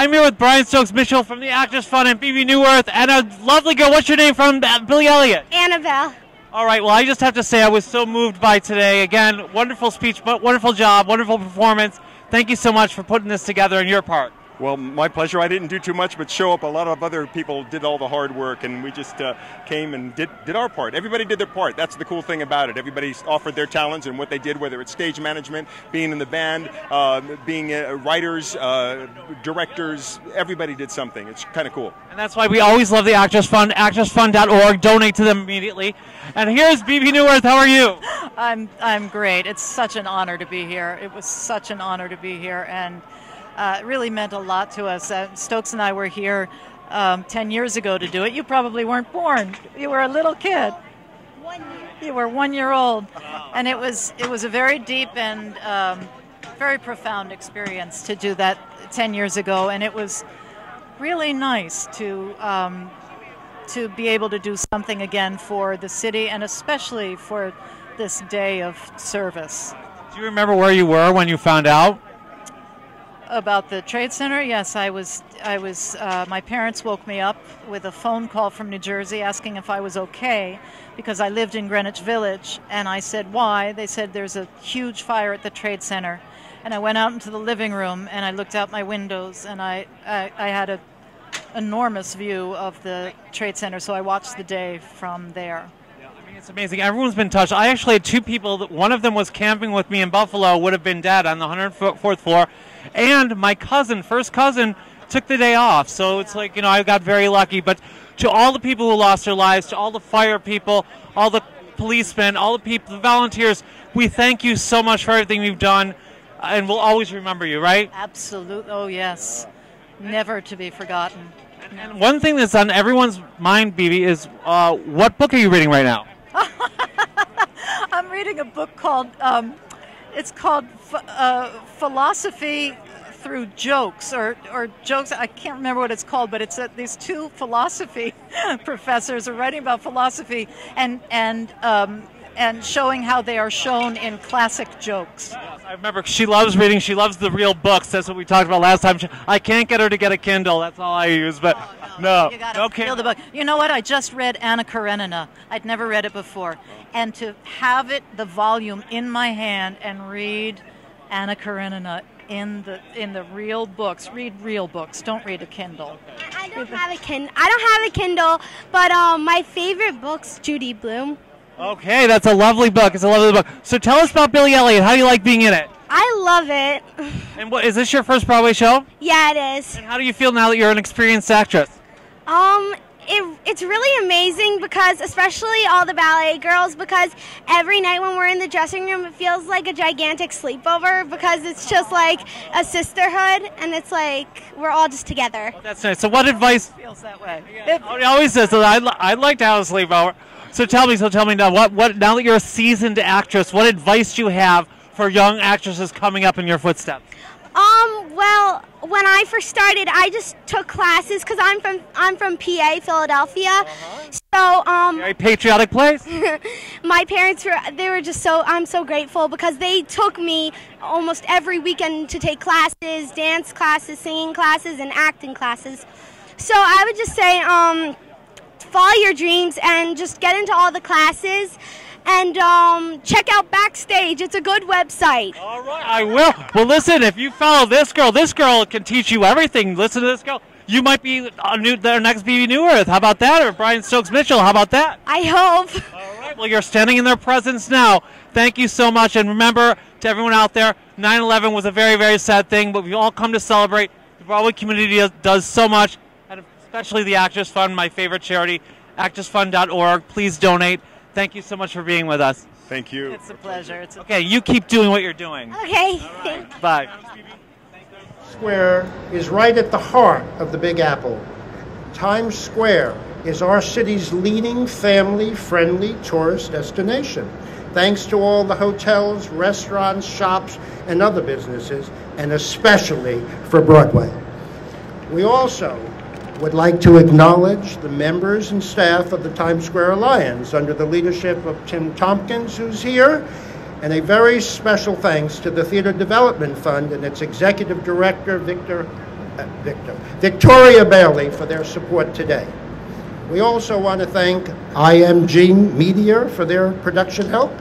I'm here with Brian Stokes Mitchell from the Actors Fund and Bebe Neuwirth and a lovely girl. What's your name from Billy Elliot? Annabelle. All right, well, I just have to say I was so moved by today. Again, wonderful speech, wonderful job, wonderful performance. Thank you so much for putting this together in your part. Well, my pleasure. I didn't do too much but show up. A lot of other people did all the hard work, and we just came and did our part. Everybody did their part. That's the cool thing about it. Everybody offered their talents and what they did, whether it's stage management, being in the band, being writers, directors. Everybody did something. It's kind of cool. And that's why we always love the Actors Fund, actorsfund.org. Donate to them immediately. And here's Bebe Neuwirth. How are you? I'm great. It's such an honor to be here. It was such an honor to be here, and it really meant a lot to us. Stokes and I were here 10 years ago to do it. You probably weren't born. You were a little kid. 1 year. You were 1 year old. And it was a very deep and very profound experience to do that 10 years ago. And it was really nice to be able to do something again for the city, and especially for this day of service. Do you remember where you were when you found out? About the Trade Center? Yes, I was. My parents woke me up with a phone call from New Jersey asking if I was okay, because I lived in Greenwich Village, and I said, why? They said, there's a huge fire at the Trade Center. And I went out into the living room, and I looked out my windows, and I had an enormous view of the Trade Center, so I watched the day from there. It's amazing. Everyone's been touched. I actually had two people. One of them was camping with me in Buffalo, would have been dead on the 104th floor. And my cousin, first cousin, took the day off. So it's like, you know, I got very lucky. But to all the people who lost their lives, to all the fire people, all the policemen, all the people, the volunteers, we thank you so much for everything you've done. And we'll always remember you, right? Absolutely. Oh, yes. Never to be forgotten. And one thing that's on everyone's mind, Bebe, is what book are you reading right now? I'm reading a book called, it's called Philosophy Through Jokes, or Jokes, I can't remember what it's called, but it's these two philosophy professors are writing about philosophy and showing how they are shown in classic jokes. Yes, I remember she loves reading, she loves the real books, that's what we talked about last time. I can't get her to get a Kindle, that's all I use, but no. You gotta feel the book. You know what, I just read Anna Karenina. I'd never read it before. And to have it, the volume in my hand, and read Anna Karenina in the real books. Read real books, don't read a Kindle. I don't have a Kindle, but my favorite book's Judy Blume. Okay, that's a lovely book. It's a lovely book. So tell us about Billy Elliot. How do you like being in it? I love it. And what, is this your first Broadway show? Yeah, it is. And how do you feel now that you're an experienced actress? It's really amazing, because especially all the ballet girls, because every night when we're in the dressing room, it feels like a gigantic sleepover, because it's just like a sisterhood, and it's like we're all just together. Oh, that's nice. So what advice? Feels that way. It always says that I'd like to have a sleepover. So tell me now, what now that you're a seasoned actress, what advice do you have for young actresses coming up in your footsteps? Well, when I first started, I just took classes, because I'm from PA, Philadelphia. So Very patriotic place. my parents were just I'm so grateful, because they took me almost every weekend to take classes, dance classes, singing classes, and acting classes. So I would just say follow your dreams and just get into all the classes. And check out Backstage. It's a good website. All right, I will. Well, listen, if you follow this girl can teach you everything. Listen to this girl. You might be their next Bebe Neuwirth. How about that? Or Brian Stokes Mitchell. How about that? I hope. All right, well, you're standing in their presence now. Thank you so much. And remember, to everyone out there, 9/11 was a very, very sad thing, but we all come to celebrate. The Broadway community does so much, and especially the Actors Fund, my favorite charity, actorsfund.org. Please donate. Thank you so much for being with us. Thank you. It's a pleasure. Okay, you keep doing what you're doing. Okay. Right. Bye. Square is right at the heart of the Big Apple. Times Square is our city's leading family-friendly tourist destination, thanks to all the hotels, restaurants, shops, and other businesses, and especially for Broadway. We also would like to acknowledge the members and staff of the Times Square Alliance under the leadership of Tim Tompkins, who's here, and a very special thanks to the Theater Development Fund and its executive director, Victor Victoria Bailey for their support today. We also want to thank IMG Media for their production help,